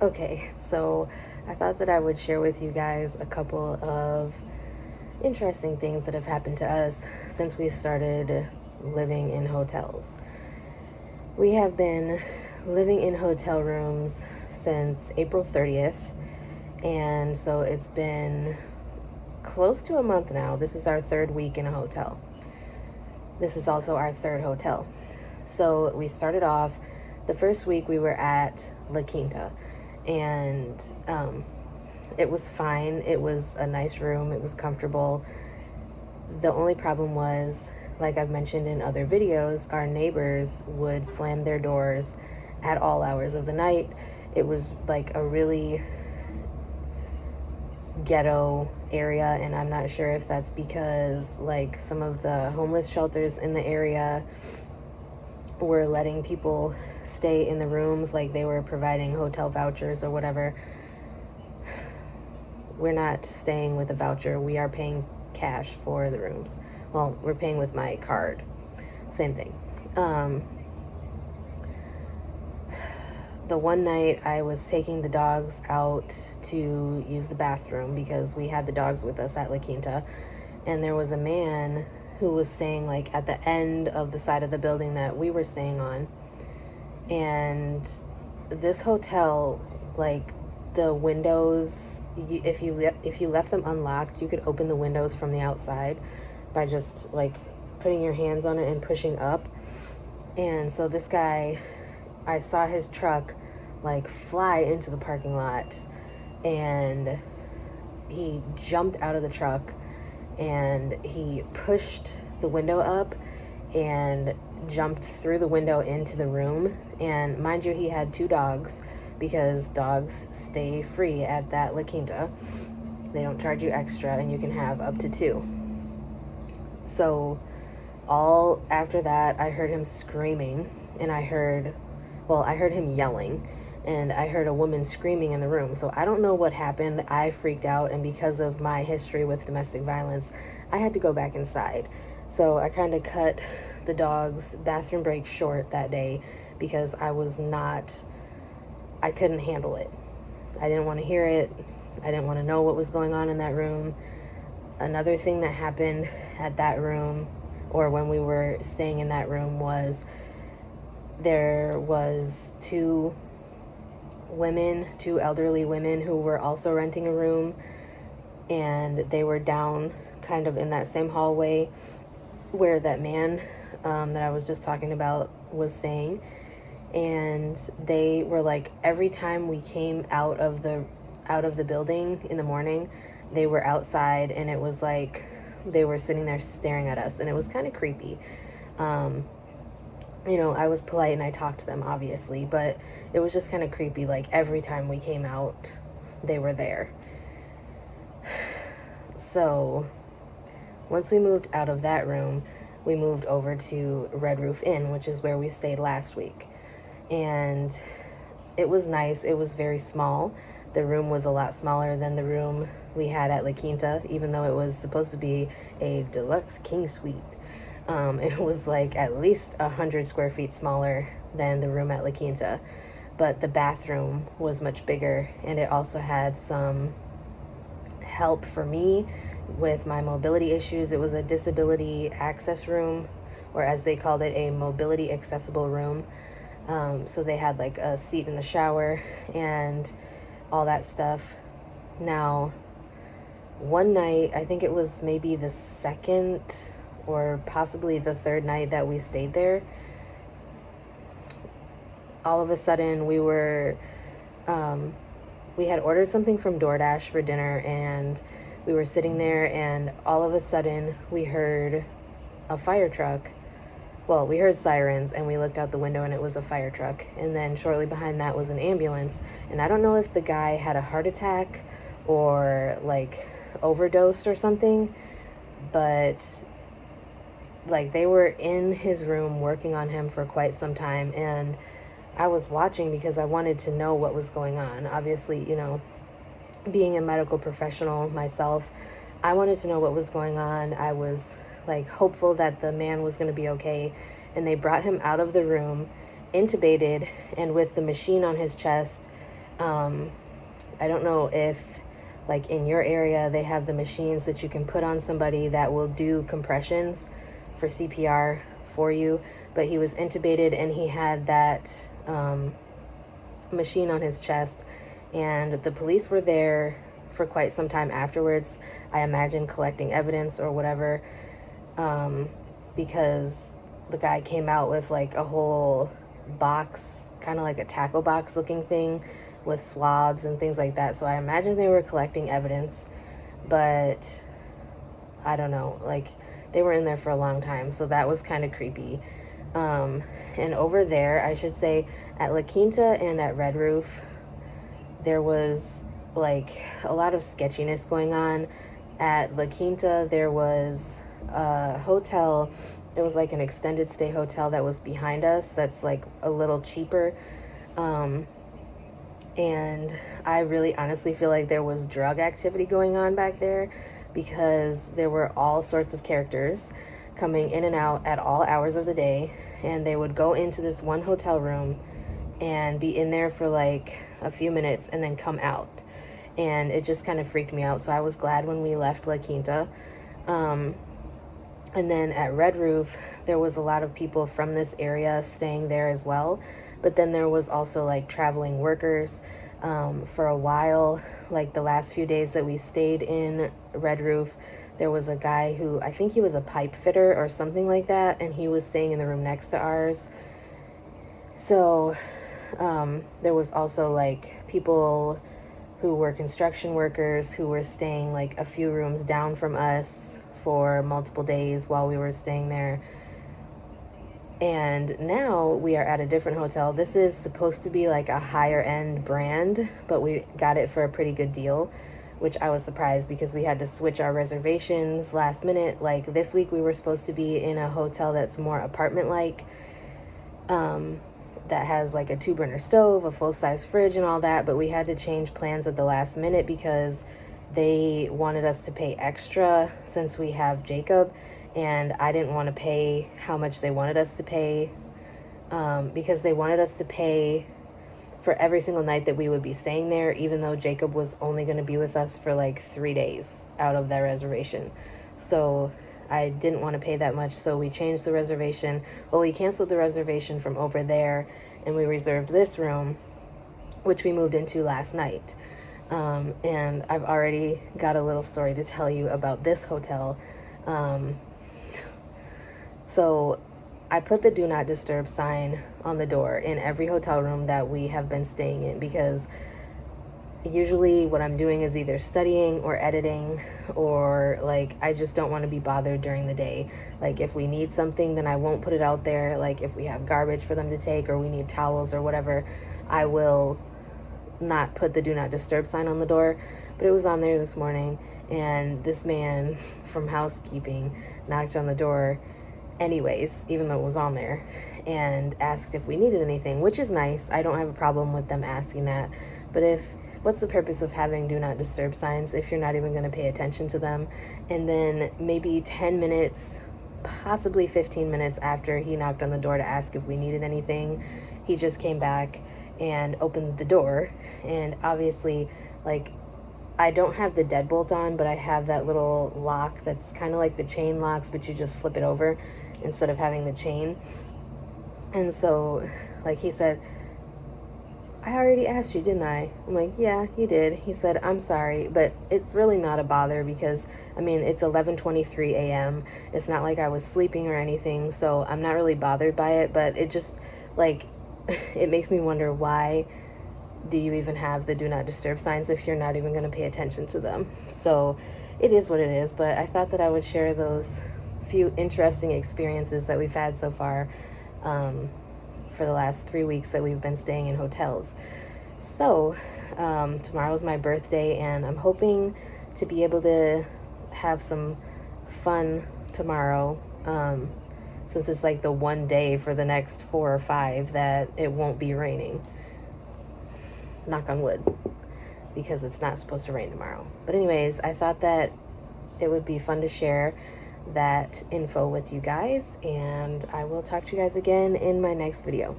Okay, so I thought that I would share with you guys a couple of interesting things that have happened to us since we started living in hotels. We have been living in hotel rooms since April 30th, and so it's been close to a month now. This is our third week in a hotel. This is also our third hotel. So we started off, the first week we were at La Quinta, and it was fine. It was a nice room. It was comfortable. The only problem was, like I've mentioned in other videos, our neighbors would slam their doors at all hours of the night. It was like a really ghetto area, and I'm not sure if that's because like some of the homeless shelters in the area were letting people stay in the rooms, like they were providing hotel vouchers or whatever. We're not staying with a voucher. We are paying cash for the rooms. Well, we're paying with my card. Same thing. The one night I was taking the dogs out to use the bathroom because we had the dogs with us at La Quinta, and there was a man who was staying like at the end of the side of the building that we were staying on. And this hotel, like the windows, if you left them unlocked, you could open the windows from the outside by just like putting your hands on it and pushing up. And so this guy, I saw his truck like fly into the parking lot, and he jumped out of the truck and he pushed the window up and jumped through the window into the room. And mind you, he had two dogs because dogs stay free at that La Quinta. They don't charge you extra, and you can have up to two. So all after that, I heard him screaming, and I heard him yelling, and I heard a woman screaming in the room. So I don't know what happened. I freaked out, and because of my history with domestic violence, I had to go back inside. So I kind of cut the dog's bathroom break short that day because I couldn't handle it. I didn't want to hear it. I didn't want to know what was going on in that room. Another thing that happened at that room, or when we were staying in that room, was there was two elderly women who were also renting a room, and they were down kind of in that same hallway where that man that I was just talking about was staying. And they were like, every time we came out of the building in the morning, they were outside, and it was like they were sitting there staring at us, and it was kind of creepy. I was polite and I talked to them, obviously, but it was just kind of creepy. Like every time we came out, they were there. So once we moved out of that room, we moved over to Red Roof Inn, which is where we stayed last week. And it was nice. It was very small. The room was a lot smaller than the room we had at La Quinta, even though it was supposed to be a deluxe king suite. It was like at least 100 square feet smaller than the room at La Quinta, but the bathroom was much bigger, and it also had some help for me with my mobility issues. It was a disability access room, or as they called it, a mobility accessible room. So they had like a seat in the shower and all that stuff. Now, one night, I think it was maybe the second or possibly the third night that we stayed there, all of a sudden we had ordered something from DoorDash for dinner, and we were sitting there, and all of a sudden we heard a fire truck. Well, we heard sirens, and we looked out the window, and it was a fire truck. And then shortly behind that was an ambulance. And I don't know if the guy had a heart attack or like overdosed or something, but like they were in his room working on him for quite some time. And I was watching because I wanted to know what was going on. Obviously, being a medical professional myself, I wanted to know what was going on. I was like hopeful that the man was going to be okay. And they brought him out of the room, intubated, and with the machine on his chest, I don't know if, like, in your area they have the machines that you can put on somebody that will do compressions for CPR for you, but he was intubated and he had that machine on his chest, and the police were there for quite some time afterwards, I imagine collecting evidence or whatever, because the guy came out with like a whole box, kind of like a tackle box looking thing with swabs and things like that. So I imagine they were collecting evidence, but I don't know, like, they were in there for a long time, so that was kind of creepy. And over there, I should say, at La Quinta and at Red Roof, there was like a lot of sketchiness going on. At La Quinta, there was a hotel. It was like an extended stay hotel that was behind us that's like a little cheaper. And I really honestly feel like there was drug activity going on back there, because there were all sorts of characters coming in and out at all hours of the day, and they would go into this one hotel room and be in there for like a few minutes and then come out, and it just kind of freaked me out. So I was glad when we left La Quinta. And then at Red Roof, there was a lot of people from this area staying there as well, but then there was also like traveling workers. For a while, like the last few days that we stayed in Red Roof, there was a guy who, I think he was a pipe fitter or something like that, and he was staying in the room next to ours. So there was also like people who were construction workers who were staying like a few rooms down from us for multiple days while we were staying there. And now we are at a different hotel. This is supposed to be like a higher end brand, but we got it for a pretty good deal, which I was surprised because we had to switch our reservations last minute. Like this week we were supposed to be in a hotel that's more apartment-like, that has like a 2-burner stove, a full-size fridge and all that, but we had to change plans at the last minute because they wanted us to pay extra since we have Jacob, and I didn't want to pay how much they wanted us to pay, because they wanted us to pay for every single night that we would be staying there, even though Jacob was only going to be with us for like 3 days out of their reservation. So I didn't want to pay that much, so we changed the reservation. Well, we canceled the reservation from over there, and we reserved this room, which we moved into last night. And I've already got a little story to tell you about this hotel. So I put the do not disturb sign on the door in every hotel room that we have been staying in, because usually what I'm doing is either studying or editing, or like I just don't want to be bothered during the day. Like if we need something, then I won't put it out there. Like if we have garbage for them to take or we need towels or whatever, I will not put the do not disturb sign on the door. But it was on there this morning, and this man from housekeeping knocked on the door anyways, even though it was on there, and asked if we needed anything, which is nice. I don't have a problem with them asking that, but what's the purpose of having do not disturb signs if you're not even going to pay attention to them? And then maybe 10 minutes, possibly 15 minutes after he knocked on the door to ask if we needed anything, he just came back and opened the door. And obviously, like, I don't have the deadbolt on, but I have that little lock that's kind of like the chain locks, but you just flip it over instead of having the chain. And so, like, he said, I already asked you, didn't I? I'm like, yeah, you did. He said, I'm sorry, but it's really not a bother because, I mean, it's 11:23 a.m. It's not like I was sleeping or anything, so I'm not really bothered by it, but it just, like, it makes me wonder, why do you even have the do not disturb signs if you're not even going to pay attention to them? So it is what it is, but I thought that I would share those few interesting experiences that we've had so far, for the last 3 weeks that we've been staying in hotels. So tomorrow's my birthday, and I'm hoping to be able to have some fun tomorrow, since it's like the one day for the next 4 or 5 that it won't be raining. Knock on wood, because it's not supposed to rain tomorrow. But anyways, I thought that it would be fun to share that info with you guys, and I will talk to you guys again in my next video.